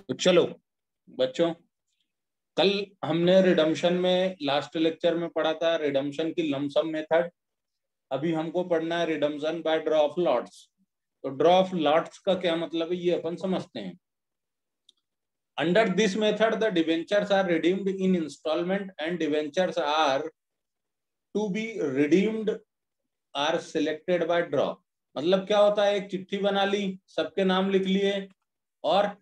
तो चलो बच्चों, कल हमने रिडम्पशन में लास्ट लेक्चर में पढ़ा था रिडम्पशन की लमसम मेथड। अभी हमको पढ़ना है redemption by draw of lots. तो ड्रॉ ऑफ लॉट्स का क्या मतलब है ये अपन समझते हैं। Under this method the debentures are redeemed in instalment and debentures are to be redeemed are selected by draw. मतलब क्या होता है, एक चिट्ठी बना ली, सबके नाम लिख लिए, और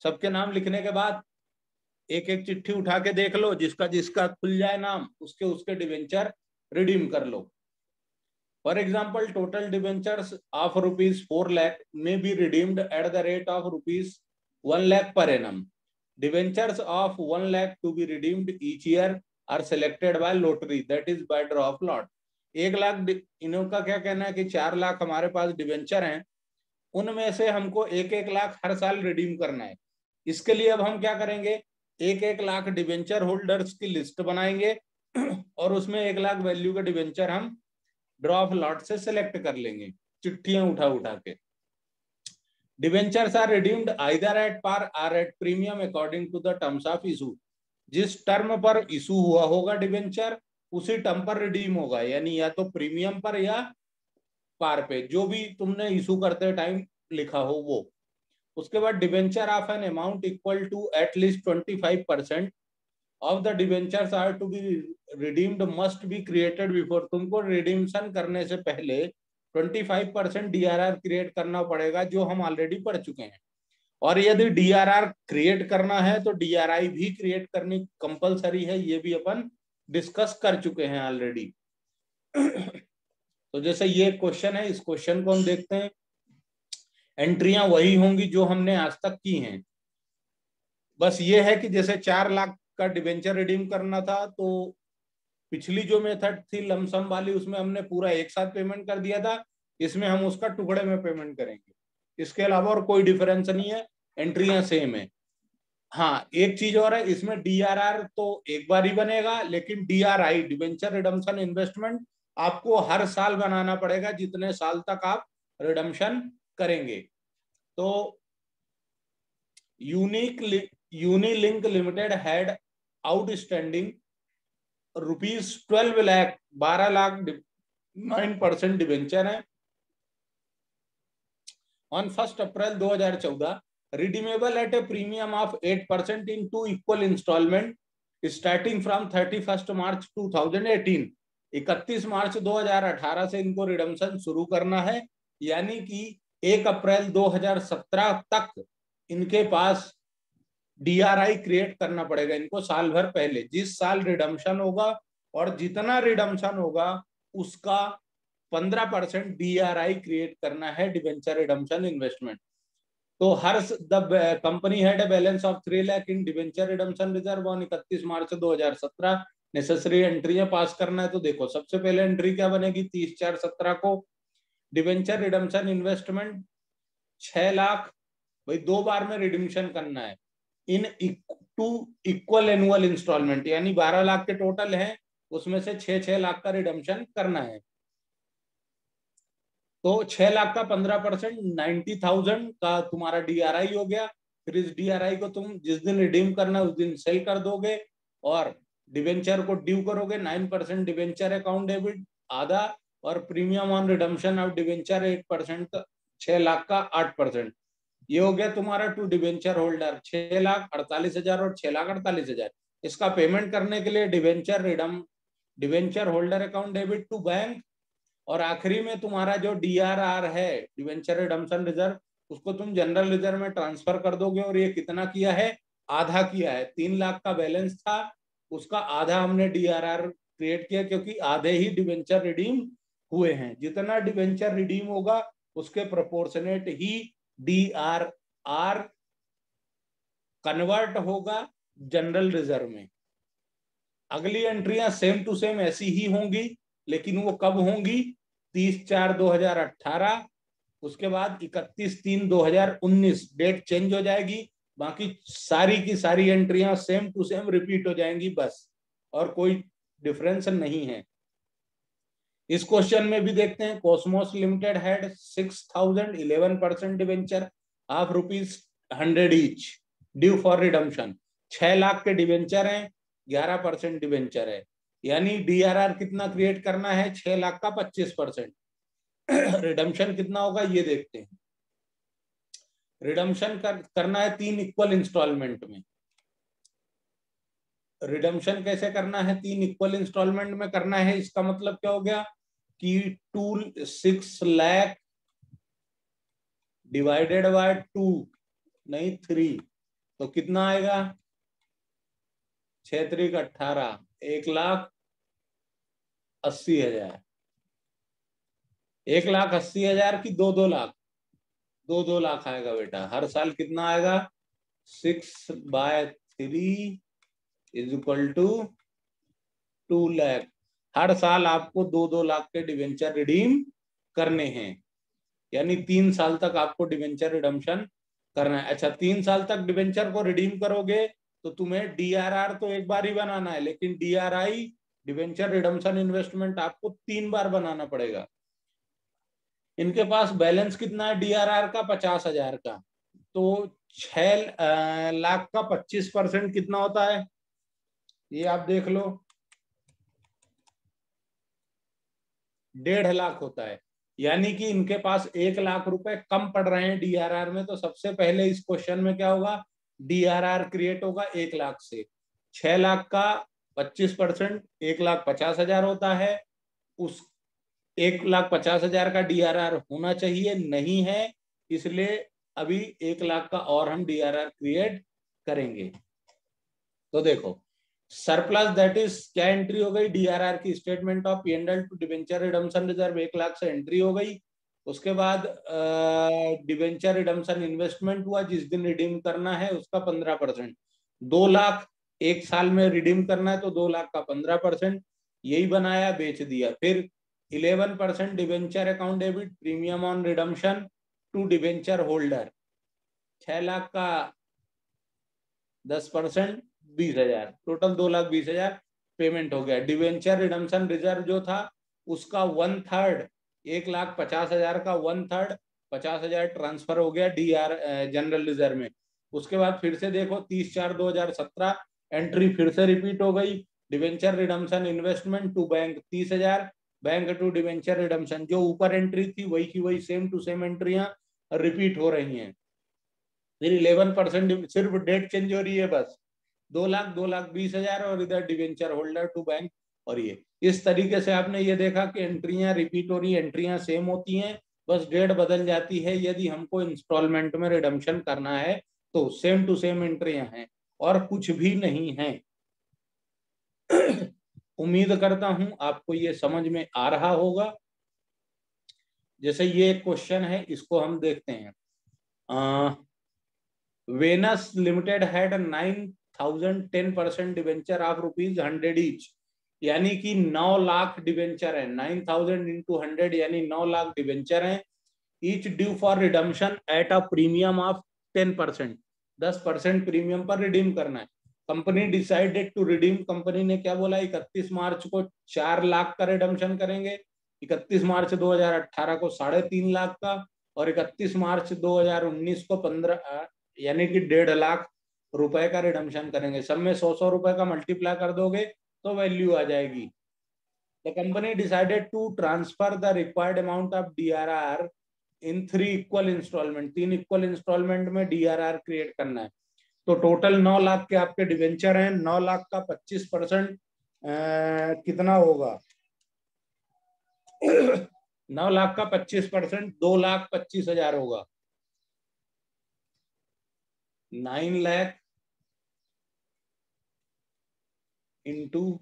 सबके नाम लिखने के बाद एक एक चिट्ठी उठा के देख लो, जिसका जिसका खुल जाए नाम उसके उसके डिवेंचर रिडीम कर लो। For example total debentures of ₹4 lakh may be redeemed at the rate of ₹1 lakh per annum. Debentures of 1 lakh to be redeemed each year are selected by lottery that is by draw of lot. 1 lakh इनका क्या कहना है कि 4 लाख हमारे पास debenture हैं, उनमें से हमको 1-1 लाख हर साल रिडीम करना है। इसके लिए अब हम क्या करेंगे, 1-1 लाख डिवेंचर होल्डर्स की लिस्ट बनाएंगे और उसमें 1 लाख वैल्यू का डिवेंचर हम ड्रॉ ऑफ लॉट से सिलेक्ट कर लेंगे, चिट्ठियां उठा उठा के। Debentures are redeemed either at par or at premium according to the terms of issue. जिस टर्म पर इशू हुआ होगा डिवेंचर उसी टर्म पर रिडीम होगा, यानी या तो प्रीमियम पर या पार पे, जो भी तुमने इशू करते टाइम लिखा हो वो। उसके बाद debenture of an amount equal to at least 25% of the debentures are to be redeemed must be created before. तुमको रिडीम्शन करने से पहले 25% DRR क्रिएट करना पड़ेगा, जो हम ऑलरेडी पढ़ चुके हैं। और यदि DRR क्रिएट करना है तो DRI भी क्रिएट करनी कंपलसरी है, ये भी अपन डिस्कस कर चुके हैं ऑलरेडी। तो जैसे ये क्वेश्चन है, इस क्वेश्चन को हम देखते हैं। एंट्रियां वही होंगी जो हमने आज तक की हैं, बस ये है कि जैसे 4 लाख का डिवेंचर रिडीम करना था तो पिछली जो मेथड थी लमसम वाली उसमें हमने पूरा एक साथ पेमेंट कर दिया था, इसमें हम उसका टुकड़े में पेमेंट करेंगे। इसके अलावा और कोई डिफरेंस नहीं है, एंट्रियां सेम है। हाँ, एक चीज और है, इसमें DRR तो एक बार ही बनेगा, लेकिन DRI डिवेंचर रिडम्पशन इन्वेस्टमेंट आपको हर साल बनाना पड़ेगा जितने साल तक आप रिडम्पशन करेंगे। तो Unilink limited had outstanding ₹12 lakh, 12 lakh 9% debenture है ऑन 1 अप्रैल 2014, redeemable at a premium of 8% in 2 equal instalment starting from 31 मार्च 2018। 31 मार्च 2018 से इनको रिडम्पशन शुरू करना है, यानी कि 1 अप्रैल 2017 तक इनके पास DRI क्रिएट करना पड़ेगा इनको साल भर पहले। जिस साल रिडम्पशन होगा और जितना रिडम्पशन होगा उसका 15% DRI क्रिएट करना है, डिवेंचर रिडम्पशन इन्वेस्टमेंट। तो हर the company had a balance of 3 lakh in debenture redemption reserve on 31 March 2017। Necessary एंट्रियां पास करना है। तो देखो सबसे पहले एंट्री क्या बनेगी, 30/4/17 को डिवेंचर रिडम्पशन इन्वेस्टमेंट 6 लाख, भाई 2 बार में रिडम्पशन करना है इन 2 इक्वल एनुअल इंस्टॉलमेंट, यानी 12 लाख के टोटल है, उसमें से 6-6 लाख का रिडम्पशन करना है। तो 6 लाख का 15% 90,000 का तुम्हारा DRI हो गया। फिर इस DRI को तुम जिस दिन रिडीम करना है उस दिन सेल कर दोगे और डिवेंचर को ड्यू करोगे। 9% डिवेंचर अकाउंट डेबिट आधा, और premium on redemption of debenture 8%, 6 lakh का 8%। ये हो गया तुम्हारा टू डिवेंचर होल्डर 6,48,000 और 6,48,000। इसका पेमेंट करने के लिए debenture holder account debit to bank, और आखिरी में तुम्हारा जो DRR है डिवेंचर रिडम्पशन रिजर्व, उसको तुम जनरल रिजर्व में ट्रांसफर कर दोगे। और ये कितना किया है, आधा किया है। 3 लाख का बैलेंस था, उसका आधा हमने DRR क्रिएट किया, क्योंकि आधे ही डिवेंचर रिडीम हुए हैं। जितना डिवेंचर रिडीम होगा उसके प्रोपोर्शनेट ही DRR कन्वर्ट होगा जनरल रिजर्व में। अगली एंट्रियां सेम टू सेम ऐसी ही होंगी, लेकिन वो कब होंगी, 30/4/2018, उसके बाद 31/3/2019 डेट चेंज हो जाएगी। बाकी सारी की सारी एंट्रियां सेम टू सेम रिपीट हो जाएंगी बस, और कोई डिफरेंस नहीं है। इस क्वेश्चन में भी देखते हैं, Cosmos limited had 6,000 11% debenture of 100 each due for redemption. 6 lakh के डिवेंचर हैं, 11% डिवेंचर है, यानी डीआरआर कितना क्रिएट करना है? 6 लाख का 25%। रिडम्पशन कितना होगा ये देखते हैं। रिडम्पशन करना है 3 इक्वल इंस्टॉलमेंट में। रिडम्पशन कैसे करना है? 3 इक्वल इंस्टॉलमेंट में करना है। इसका मतलब क्या हो गया कि 6 लाख डिवाइडेड बाय 2, नहीं 3, तो कितना आएगा? 6 3 18, 1,80,000। 1,80,000 की 2 लाख, 2 लाख आएगा बेटा हर साल। कितना आएगा? 6/3 इज इक्वल टू 2 लाख। हर साल आपको 2 लाख के डिवेंचर रिडीम करने हैं, यानी 3 साल तक आपको डिवेंचर रिडम्पशन करना है। अच्छा, 3 साल तक डिवेंचर को रिडीम करोगे तो तुम्हें डीआरआर तो एक बार ही बनाना है, लेकिन डीआरआई, डिवेंचर रिडम्पशन इन्वेस्टमेंट, आपको 3 बार बनाना पड़ेगा। इनके पास बैलेंस कितना है डीआरआर का? 50,000 का। तो 6 लाख का 25% कितना होता है ये आप देख लो, 1.5 लाख होता है। यानी कि इनके पास 1 लाख रुपए कम पड़ रहे हैं डीआरआर में। तो सबसे पहले इस क्वेश्चन में क्या होगा? डीआरआर क्रिएट होगा 1 लाख से। 6 लाख का 25% 1,50,000 होता है। उस 1,50,000 का डीआरआर होना चाहिए, नहीं है, इसलिए अभी 1 लाख का और हम डीआरआर क्रिएट करेंगे। तो देखो, सरप्लस दैट इज क्या एंट्री हो गई? डीआरआर की statement of P&L to debenture redemption reserve 1 lakh से एंट्री हो गई। उसके बाद डिवेंचर रिडम्पशन इन्वेस्टमेंट हुआ, जिस दिन रिडीम करना है उसका 15%। 2 लाख एक साल में रिडीम करना है तो 2 लाख का 15%, यही बनाया, बेच दिया। फिर 11% debenture account debit premium on redemption to debenture holder. 6 lakh का 10% 20,000, टोटल 2,20,000 पेमेंट हो गया। डिवेंचर रिडम्पशन रिजर्व जो था उसका 1/3, 1,50,000 का 1/3, 50,000 ट्रांसफर हो गया डीआर जनरल रिजर्व में। उसके बाद फिर से देखो 30/4/2017 एंट्री फिर से रिपीट हो गई। Debenture redemption investment to bank 30,000, bank to debenture redemption, जो ऊपर एंट्री थी वही की वही सेम टू सेम एंट्रियां रिपीट हो रही हैं। फिर 11% सिर्फ डेट चेंज हो रही है बस, 2 लाख 2,20,000, और इधर डिवेंचर होल्डर टू बैंक। और ये इस तरीके से आपने ये देखा कि एंट्रियां रिपीट हो रही, एंट्रियां सेम होती हैं, बस डेट बदल जाती है। यदि हमको इंस्टॉलमेंट में रिडम्पशन करना है तो सेम टू सेम एंट्रियां हैं और कुछ भी नहीं है। उम्मीद करता हूं आपको ये समझ में आ रहा होगा। जैसे ये क्वेश्चन है, इसको हम देखते हैं। Venus limited had 9,000 10% debenture of ₹100 each, यानी कि 9 लाख डिवेंचर है। 9,000 इंटू 100 यानी 9 लाख डिवेंचर है। Each due for redemption at a premium of 10%, 10% premium पर रिडीम करना है। Company decided to redeem, company ने क्या बोला? 31 मार्च को 4 लाख का रिडम्पशन करेंगे, 31 मार्च 2018 को 3.5 लाख का, और 31 मार्च 2019 को 15, यानी कि 1.5 लाख रुपए का रिडम्पशन करेंगे। सब में 100 रुपए का मल्टीप्लाई कर दोगे तो वैल्यू आ जाएगी। The company decided to transfer the required amount of DRR in 3 equal instalment, 3 equal instalment में डीआरआर क्रिएट करना है। तो टोटल 9 लाख के आपके डिवेंचर हैं। 9 लाख का 25% कितना होगा? 9 लाख का 25% 2,25,000 होगा। 9 लाख इंटू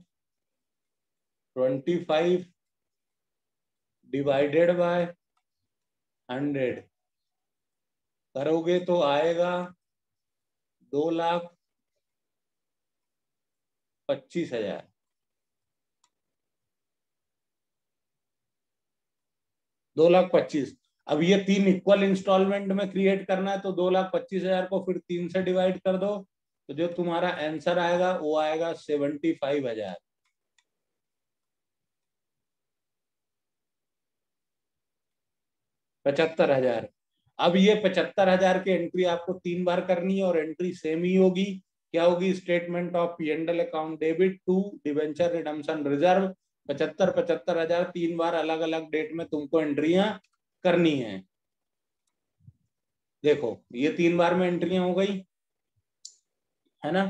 25 डिवाइडेड बाय 100 करोगे तो आएगा 2,25,000। 2,25,000। अब ये 3 इक्वल इंस्टॉलमेंट में क्रिएट करना है तो 2,25,000 को फिर 3 से डिवाइड कर दो, तो जो तुम्हारा आंसर आएगा वो आएगा 75,000। 75,000। अब ये 75,000 की एंट्री आपको 3 बार करनी है और एंट्री सेम ही होगी। क्या होगी? Statement of P&L account debit to debenture redemption reserve. 75,000 3 बार अलग अलग डेट में तुमको एंट्रियां करनी है। देखो ये 3 बार में एंट्रियां हो गई है ना।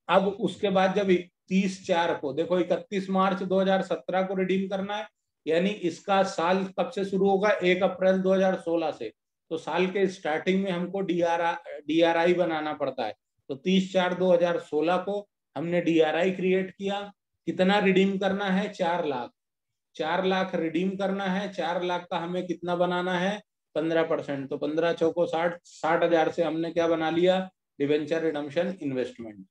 अब उसके बाद जब 31/4 को, देखो 31 मार्च 2017 को रिडीम करना है, यानी इसका साल कब से शुरू होगा? 1 अप्रैल 2016 से। तो साल के स्टार्टिंग में हमको डीआरआई बनाना पड़ता है। तो 30/4/2016 को हमने डीआरआई क्रिएट किया। कितना रिडीम करना है? 4 लाख। 4 लाख रिडीम करना है। 4 लाख का हमें कितना बनाना है? 15%। तो 15 चौको 60, 60,000 से हमने क्या बना लिया? Debenture redemption investment.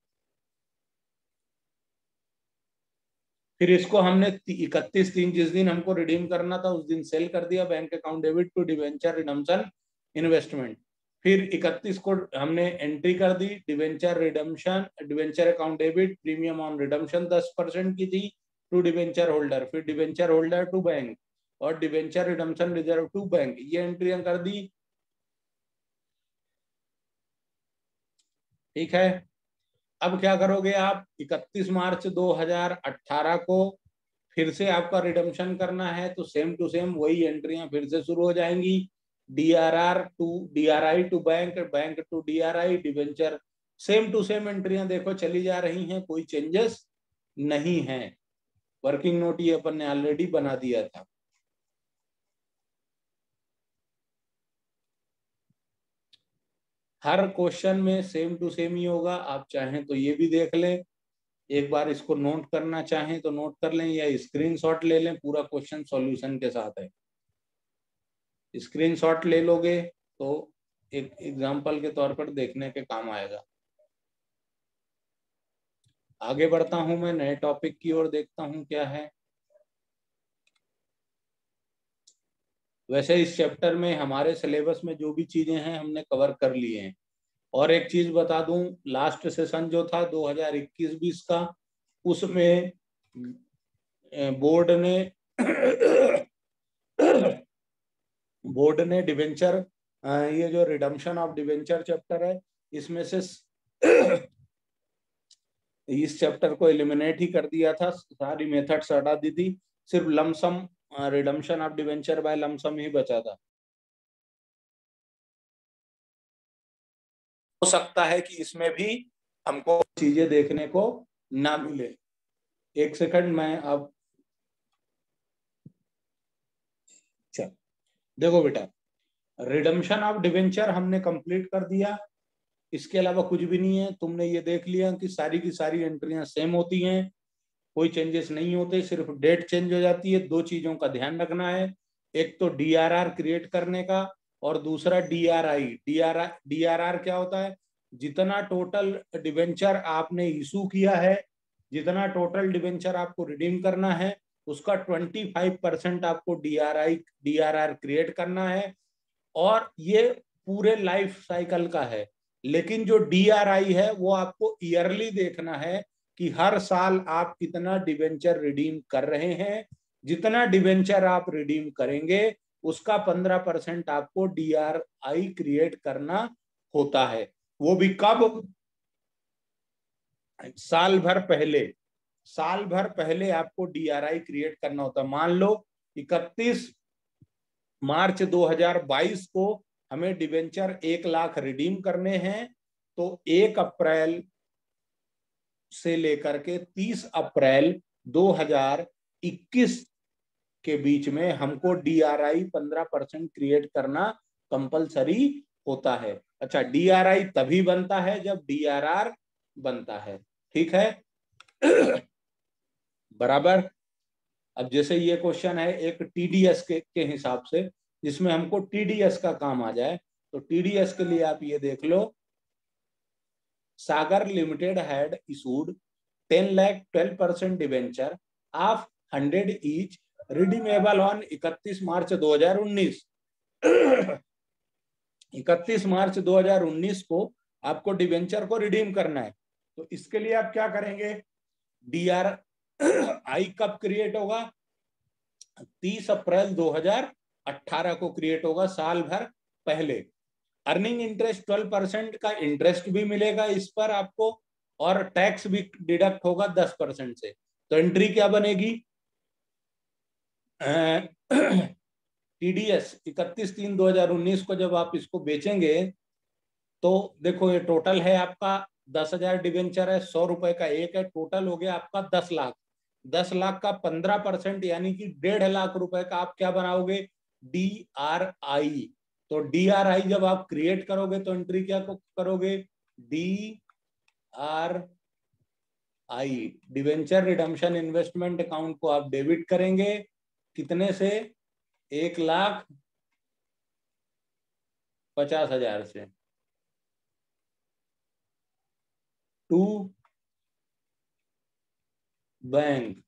फिर इसको हमने 31/3 जिस दिन हमको रिडीम करना था उस दिन सेल कर दिया, bank account debit to debenture redemption investment. फिर 31 को हमने एंट्री कर दी debenture redemption, debenture account debit, premium on redemption 10% की थी टू डिवेंचर होल्डर, फिर डिवेंचर होल्डर टू बैंक और debenture redemption reserve to bank, ये एंट्रियां कर दी। ठीक है। अब क्या करोगे आप? 31 मार्च 2018 को फिर से आपका रिडम्पशन करना है, तो सेम टू सेम वही एंट्रियां फिर से शुरू हो जाएंगी। DRR to DRI to bank, bank to DRI, debenture, same to same एंट्रियां देखो चली जा रही हैं, कोई चेंजेस नहीं है। वर्किंग नोट ये अपन ने ऑलरेडी बना दिया था। हर क्वेश्चन में सेम टू सेम ही होगा। आप चाहें तो ये भी देख लें, एक बार इसको नोट करना चाहें तो नोट कर लें या स्क्रीनशॉट ले लें, पूरा क्वेश्चन सॉल्यूशन के साथ है। स्क्रीनशॉट ले लोगे तो एक एग्जांपल के तौर पर देखने के काम आएगा। आगे बढ़ता हूं मैं नए टॉपिक की ओर, देखता हूं क्या है। वैसे इस चैप्टर में हमारे सिलेबस में जो भी चीजें हैं हमने कवर कर लिए हैं। और एक चीज बता दूं, लास्ट सेशन जो था 2021-20 का, उसमें बोर्ड ने बोर्ड ने डिवेंचर, ये जो रिडम्पशन ऑफ डिवेंचर चैप्टर है, इसमें से इस चैप्टर को एलिमिनेट ही कर दिया था, सारी मेथड्स हटा दी थी, सिर्फ lump sum redemption of debenture by lump sum ही बचा था। हो सकता है कि इसमें भी हमको चीजें देखने को ना मिले। एक सेकंड, मैं अब चल देखो बेटा, रिडम्पशन ऑफ डिवेंचर हमने कंप्लीट कर दिया। इसके अलावा कुछ भी नहीं है। तुमने ये देख लिया कि सारी की सारी एंट्रियां सेम होती हैं, कोई चेंजेस नहीं होते, सिर्फ डेट चेंज हो जाती है। दो चीजों का ध्यान रखना है, एक तो डीआरआर क्रिएट करने का और दूसरा डीआरआई। डीआरआर क्या होता है? जितना टोटल डिवेंचर आपने इशू किया है, जितना टोटल डिवेंचर आपको रिडीम करना है, उसका 25% आपको डीआरआर क्रिएट करना है। और ये पूरे लाइफ साइकिल का है। लेकिन जो डीआरआई है वो आपको ईयरली देखना है कि हर साल आप कितना डिवेंचर रिडीम कर रहे हैं। जितना डिवेंचर आप रिडीम करेंगे उसका 15% आपको डीआरआई क्रिएट करना होता है। वो भी कब? साल भर पहले आपको डीआरआई क्रिएट करना होता है। मान लो 31 मार्च 2022 को हमें डिवेंचर 1 लाख रिडीम करने हैं, तो 1 अप्रैल से लेकर के 30 अप्रैल 2021 के बीच में हमको डीआरआई 15% क्रिएट करना कंपलसरी होता है। अच्छा, डीआरआई तभी बनता है जब डीआरआर बनता है। ठीक है बराबर। अब जैसे ये क्वेश्चन है एक टीडीएस के हिसाब से, जिसमें हमको टीडीएस का काम आ जाए, तो टीडीएस के लिए आप ये देख लो, Sagar limited had issued 10 lakh 12% debenture of 100 each redeemable on 31 मार्च 2019। 31 मार्च 2019 को आपको डिवेंचर को रिडीम करना है। तो इसके लिए आप क्या करेंगे? डीआर आई कब क्रिएट होगा? 30 अप्रैल 2018 को क्रिएट होगा, साल भर पहले अर्निंग इंटरेस्ट 12% का इंटरेस्ट भी मिलेगा इस पर आपको, और टैक्स भी डिडक्ट होगा 10% से। तो एंट्री क्या बनेगी? टीडीएस 31/3/2019 को जब आप इसको बेचेंगे तो देखो ये टोटल है आपका 10,000 डिवेंचर है, 100 रुपए का एक है, टोटल हो गया आपका 10 लाख। 10 लाख का 15% यानी कि 1.5 लाख रुपए का आप क्या बनाओगे? DRI। तो DRI जब आप क्रिएट करोगे तो एंट्री क्या करोगे? DRI debenture redemption investment account को आप डेबिट करेंगे कितने से? 1,50,000 से। टू बैंक,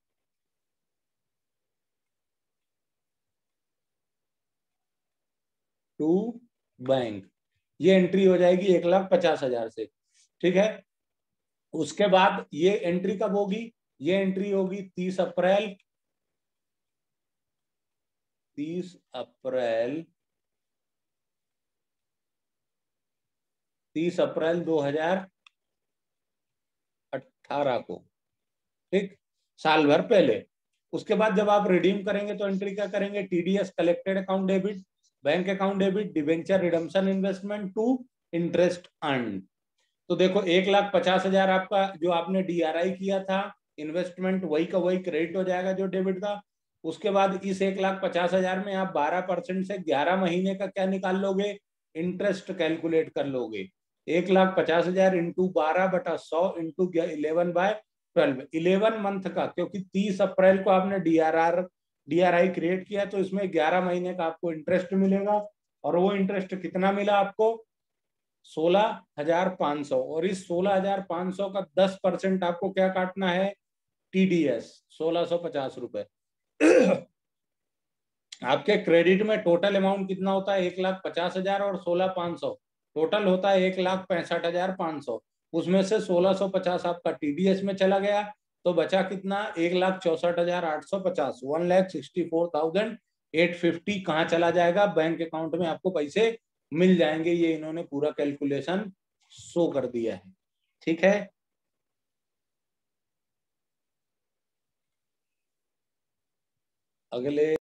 टू बैंक, ये एंट्री हो जाएगी 1,50,000 से। ठीक है, उसके बाद ये एंट्री कब होगी? ये एंट्री होगी 30 अप्रैल 30 अप्रैल 30 अप्रैल 2018 को। ठीक, साल भर पहले। उसके बाद जब आप रिडीम करेंगे तो एंट्री क्या करेंगे? TDS collected account debit, bank account debit, debenture redemption investment to interest earn. तो देखो 1,50,000 आपका जो आपने DRI किया था इन्वेस्टमेंट, वही का वही क्रेडिट हो जाएगा जो डेबिट था। उसके बाद इस 1,50,000 में आप 12% से 11 महीने का क्या निकाल लोगे? इंटरेस्ट कैलकुलेट कर लोगे। 1,50,000 इंटू 12/100 इंटू 11/12, 11 मंथ का, क्योंकि 30 अप्रैल को आपने DRI क्रिएट किया तो इसमें 11 महीने का आपको इंटरेस्ट मिलेगा। और वो इंटरेस्ट कितना मिला आपको? 16,500। और इस 16,500 का 10% आपको क्या काटना है? TDS 1,650 रुपए। आपके क्रेडिट में टोटल अमाउंट कितना होता है? 1,50,000 और 16,500, टोटल होता है 1,65,500। उसमें से 1,650 आपका TDS में चला गया तो बचा कितना? 1,64,850, 1,64,850 कहाँ चला जाएगा? बैंक अकाउंट में आपको पैसे मिल जाएंगे। ये इन्होंने पूरा कैलकुलेशन शो कर दिया है। ठीक है, अगले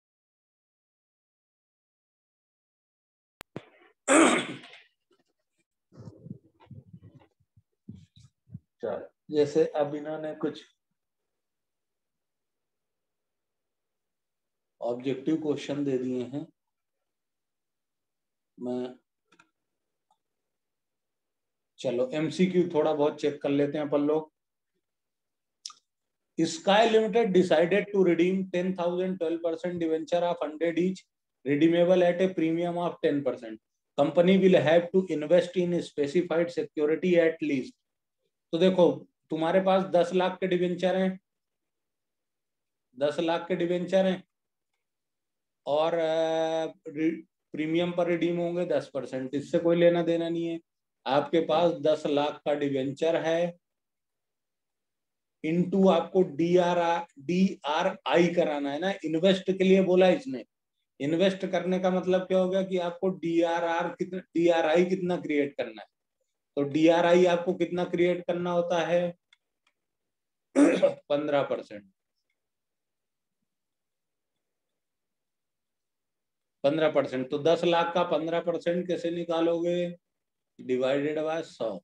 जैसे अब इन्होंने कुछ ऑब्जेक्टिव क्वेश्चन दे दिए हैं, मैं चलो MCQ थोड़ा बहुत चेक कर लेते हैं अपन लोग। Sky Limited decided to redeem 10,000 12% debenture of 100 each, redeemable at a premium of 10%. Company will have to invest in specified security at least. तो देखो तुम्हारे पास 10 लाख के डिवेंचर हैं, 10 लाख के डिवेंचर हैं और प्रीमियम पर रिडीम होंगे 10%। इससे कोई लेना देना नहीं है। आपके पास 10 लाख का डिवेंचर है, इनटू आपको DRI कराना है ना, इन्वेस्ट के लिए बोला इसने। इन्वेस्ट करने का मतलब क्या होगा कि आपको DRI कितना क्रिएट करना है। तो DRI आपको कितना क्रिएट करना होता है? 15%। 15%, तो 10 लाख का 15% कैसे निकालोगे? Divided by 100।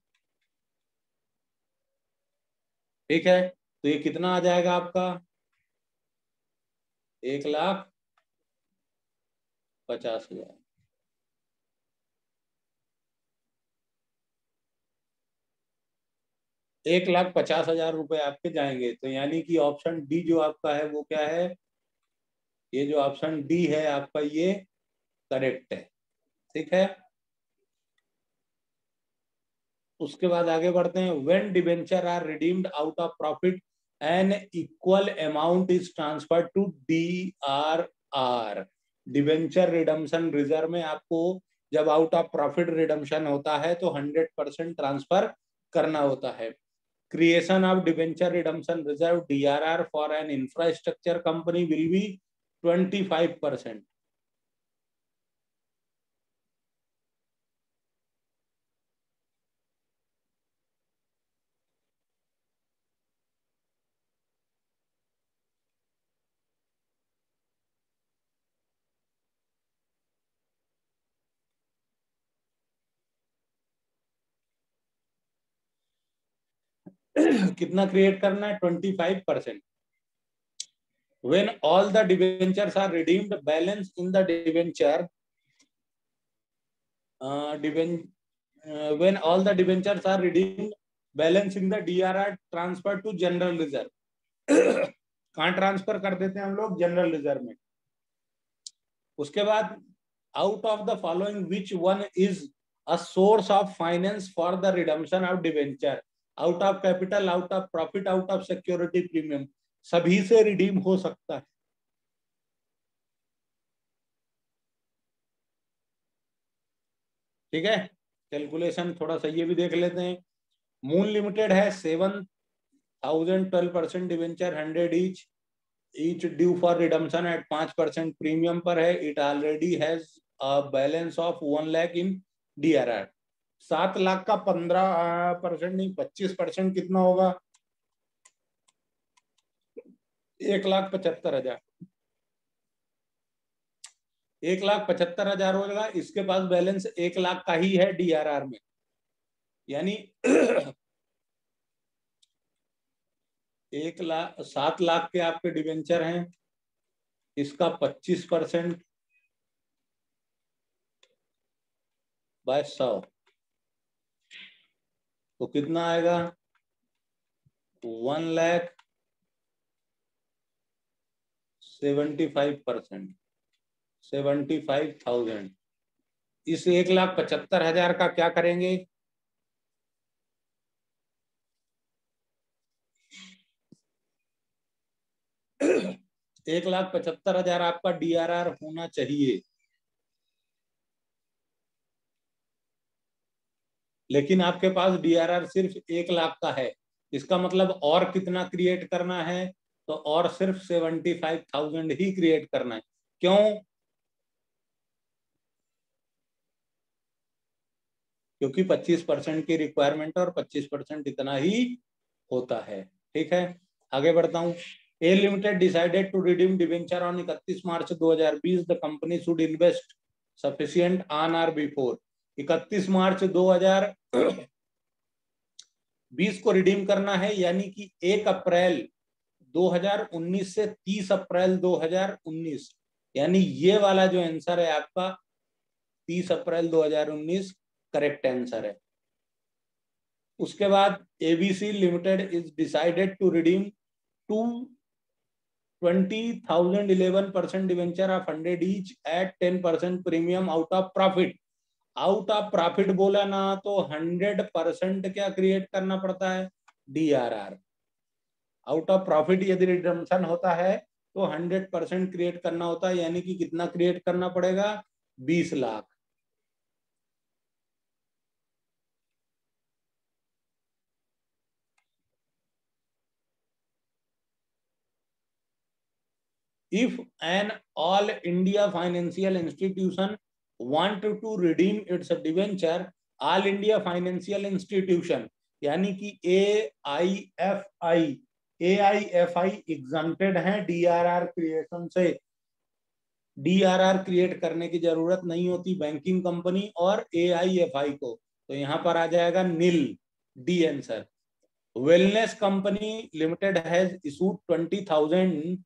ठीक है, तो ये कितना आ जाएगा आपका? 1,50,000। 1,50,000 रुपए आपके जाएंगे। तो यानी कि ऑप्शन डी जो आपका है वो क्या है? ये जो ऑप्शन डी है आपका ये करेक्ट है। ठीक है, उसके बाद आगे बढ़ते हैं। When debenture are redeemed out of profit an equal amount is transfer to DRR debenture redemption reserve में आपको जब आउट ऑफ प्रॉफिट रिडम्पशन होता है तो 100% ट्रांसफर करना होता है। Creation of debenture redemption reserve DRR for an infrastructure company will be 25%। कितना क्रिएट करना है? 25%. When all the debentures are redeemed, balance in the debenture when all the debentures are redeemed, balance in the DRR transfer to general reserve. कहाँ transfer कर देते हैं हम लोग? General reserve में. उसके बाद out of the following which one is a source of finance for the redemption of debenture? Out of capital, out of profit, out of security premium. सभी से रिडीम हो सकता है. ठीक है, कैलकुलेशन थोड़ा सा ये भी देख लेते हैं. मून लिमिटेड है 7,000 12% debenture 100 each due for redemption at 5% premium पर है. It already has a balance of 1 lakh in DRR. 7 lakh का 15% नहीं 25% कितना होगा? 1,75,000. 1,75,000 होगा. इसके पास बैलेंस 1 लाख का ही है DRR में, यानी 7 लाख के आपके डिवेंचर हैं. इसका 25% बाय 100 तो कितना आएगा? 1,75,000. 75,000. इस 1,75,000 का क्या करेंगे? एक 1,75,000 आपका DRR होना चाहिए, लेकिन आपके पास DRR सिर्फ 1 लाख का है. इसका मतलब और कितना क्रिएट करना है? तो और सिर्फ 75,000 ही क्रिएट करना है. क्यों? क्योंकि 25% की रिक्वायरमेंट और 25% इतना ही होता है. ठीक है, आगे बढ़ता हूं. A limited decided to redeem debenture on 31 March 2020. The company should invest sufficient on or before. 31 मार्च 2020 को रिडीम करना है, यानी कि 1 अप्रैल 2019 से 30 अप्रैल 2019, यानी ये वाला जो आंसर है आपका 30 अप्रैल 2019 करेक्ट आंसर है. उसके बाद ABC limited is decided to redeem 20,000 11% debenture of 100 each at 10% premium out of profit. Out of profit बोला ना तो 100% क्या क्रिएट करना पड़ता है? DRR. आउट ऑफ प्रॉफिट यदि रिडम्पशन होता है तो 100% क्रिएट करना होता है, यानी कि कितना क्रिएट करना पड़ेगा? 20 lakh. If an all India financial institution want to redeem its debenture, all India financial institution यानी कि AIFI exempted है DRR क्रिएशन से. DRR क्रिएट करने की जरूरत नहीं होती बैंकिंग कंपनी और AIFI को, तो यहां पर आ जाएगा nil. The answer. Wellness company limited has issued 20,000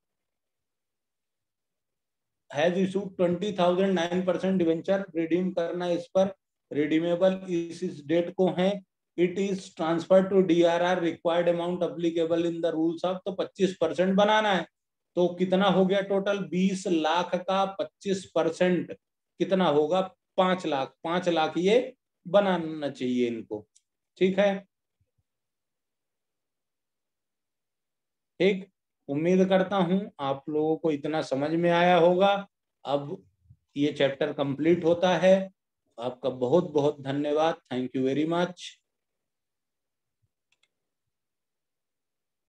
has issued 20,000 9% debenture. Redeem करना इस पर. रिडीमेबल इस डेट को है. It is transfer to DRR. Required amount applicable in the rules of. तो 25% बनाना है. तो कितना हो गया टोटल? 20 लाख का 25% कितना होगा? 5 लाख. 5 लाख ये बनाना चाहिए इनको. ठीक है, ठीक. उम्मीद करता हूं आप लोगों को इतना समझ में आया होगा. अब ये चैप्टर कंप्लीट होता है. आपका बहुत बहुत धन्यवाद. Thank you very much.